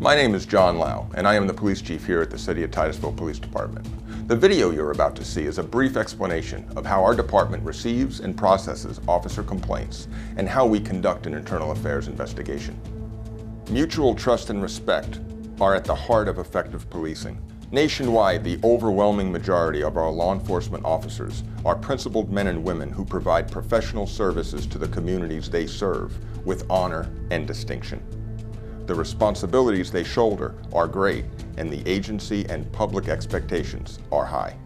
My name is John Lau, and I am the police chief here at the City of Titusville Police Department. The video you're about to see is a brief explanation of how our department receives and processes officer complaints and how we conduct an internal affairs investigation. Mutual trust and respect are at the heart of effective policing. Nationwide, the overwhelming majority of our law enforcement officers are principled men and women who provide professional services to the communities they serve with honor and distinction. The responsibilities they shoulder are great, and the agency and public expectations are high.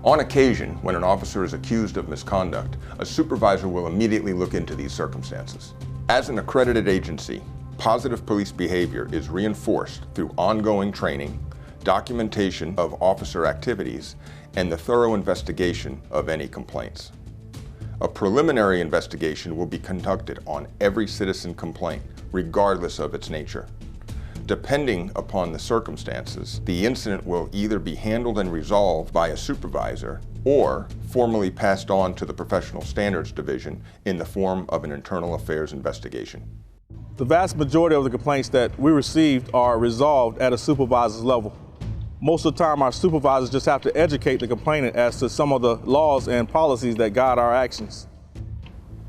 On occasion, when an officer is accused of misconduct, a supervisor will immediately look into these circumstances. As an accredited agency, positive police behavior is reinforced through ongoing training, documentation of officer activities, and the thorough investigation of any complaints. A preliminary investigation will be conducted on every citizen complaint, regardless of its nature. Depending upon the circumstances, the incident will either be handled and resolved by a supervisor or formally passed on to the Professional Standards Division in the form of an internal affairs investigation. The vast majority of the complaints that we received are resolved at a supervisor's level. Most of the time, our supervisors just have to educate the complainant as to some of the laws and policies that guide our actions.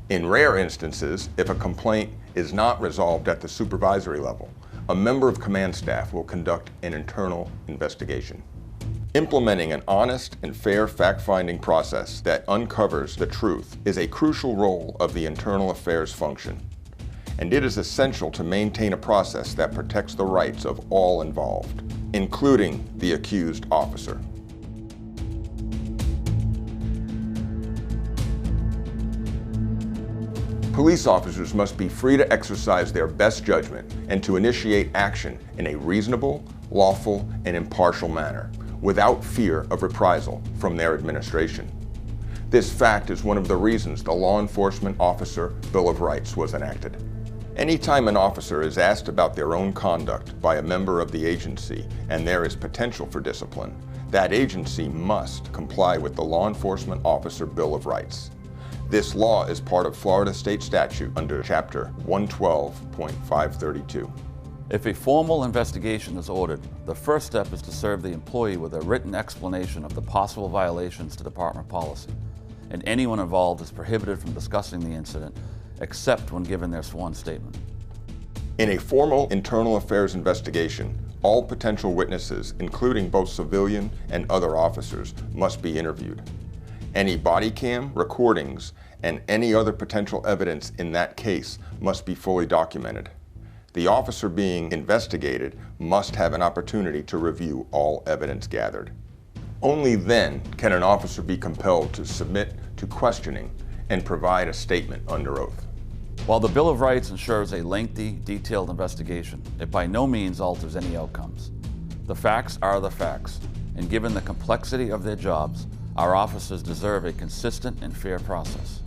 In rare instances, if a complaint is not resolved at the supervisory level, a member of command staff will conduct an internal investigation. Implementing an honest and fair fact-finding process that uncovers the truth is a crucial role of the internal affairs function, and it is essential to maintain a process that protects the rights of all involved, including the accused officer. Police officers must be free to exercise their best judgment and to initiate action in a reasonable, lawful, and impartial manner, without fear of reprisal from their administration. This fact is one of the reasons the Law Enforcement Officer Bill of Rights was enacted. Anytime an officer is asked about their own conduct by a member of the agency and there is potential for discipline, that agency must comply with the Law Enforcement Officer Bill of Rights. This law is part of Florida State Statute under Chapter 112.532. If a formal investigation is ordered, the first step is to serve the employee with a written explanation of the possible violations to department policy, and anyone involved is prohibited from discussing the incident except when given their sworn statement. In a formal internal affairs investigation, all potential witnesses, including both civilian and other officers, must be interviewed. Any body cam, recordings, and any other potential evidence in that case must be fully documented. The officer being investigated must have an opportunity to review all evidence gathered. Only then can an officer be compelled to submit to questioning and provide a statement under oath. While the Bill of Rights ensures a lengthy, detailed investigation, it by no means alters any outcomes. The facts are the facts, and given the complexity of their jobs, our officers deserve a consistent and fair process.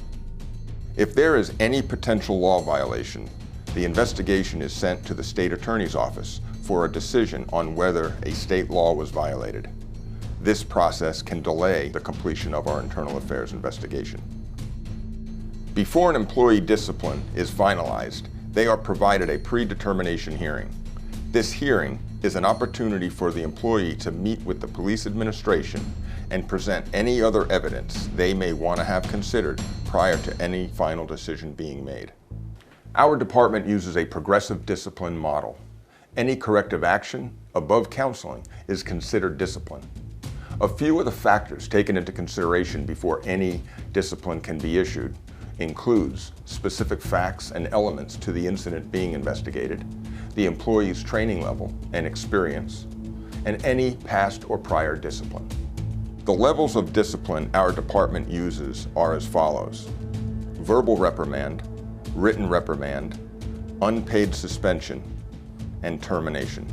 If there is any potential law violation, the investigation is sent to the state attorney's office for a decision on whether a state law was violated. This process can delay the completion of our internal affairs investigation. Before an employee discipline is finalized, they are provided a predetermination hearing. This hearing is an opportunity for the employee to meet with the police administration and present any other evidence they may want to have considered prior to any final decision being made. Our department uses a progressive discipline model. Any corrective action above counseling is considered discipline. A few of the factors taken into consideration before any discipline can be issued includes specific facts and elements to the incident being investigated, the employee's training level and experience, and any past or prior discipline. The levels of discipline our department uses are as follows: verbal reprimand, written reprimand, unpaid suspension, and termination.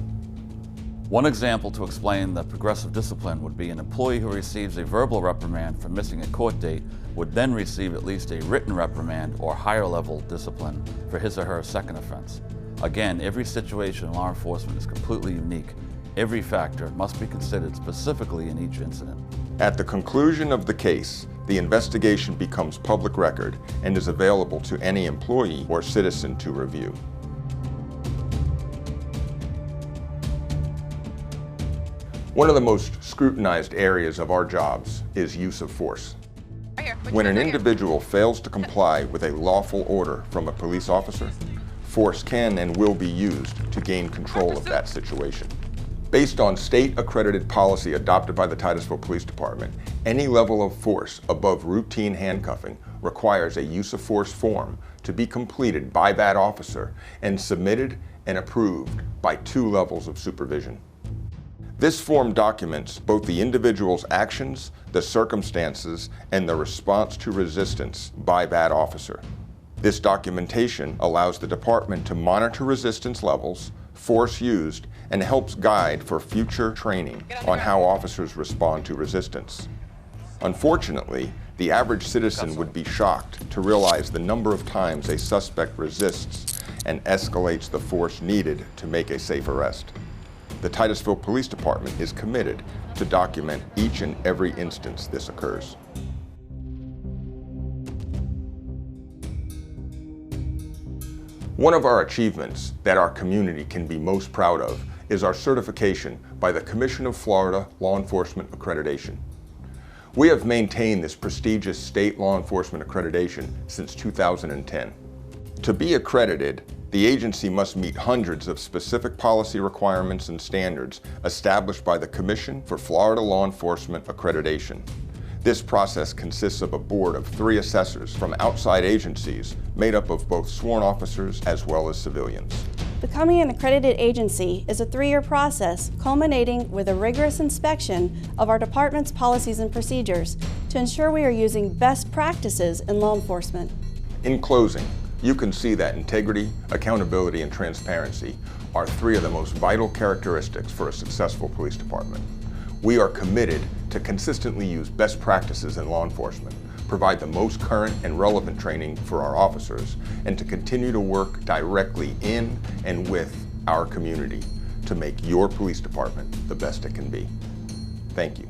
One example to explain the progressive discipline would be an employee who receives a verbal reprimand for missing a court date would then receive at least a written reprimand or higher level discipline for his or her second offense. Again, every situation in law enforcement is completely unique. Every factor must be considered specifically in each incident. At the conclusion of the case, the investigation becomes public record and is available to any employee or citizen to review. One of the most scrutinized areas of our jobs is use of force. When an individual fails to comply with a lawful order from a police officer, force can and will be used to gain control of that situation. Based on state-accredited policy adopted by the Titusville Police Department, any level of force above routine handcuffing requires a use of force form to be completed by that officer and submitted and approved by 2 levels of supervision. This form documents both the individual's actions, the circumstances, and the response to resistance by that officer. This documentation allows the department to monitor resistance levels, force used, and helps guide for future training on how officers respond to resistance. Unfortunately, the average citizen would be shocked to realize the number of times a suspect resists and escalates the force needed to make a safe arrest. The Titusville Police Department is committed to document each and every instance this occurs. One of our achievements that our community can be most proud of is our certification by the Commission of Florida Law Enforcement Accreditation. We have maintained this prestigious state law enforcement accreditation since 2010. To be accredited, the agency must meet hundreds of specific policy requirements and standards established by the Commission for Florida Law Enforcement Accreditation. This process consists of a board of 3 assessors from outside agencies made up of both sworn officers as well as civilians. Becoming an accredited agency is a 3-year process culminating with a rigorous inspection of our department's policies and procedures to ensure we are using best practices in law enforcement. In closing, you can see that integrity, accountability, and transparency are 3 of the most vital characteristics for a successful police department. We are committed to consistently use best practices in law enforcement, provide the most current and relevant training for our officers, and to continue to work directly in and with our community to make your police department the best it can be. Thank you.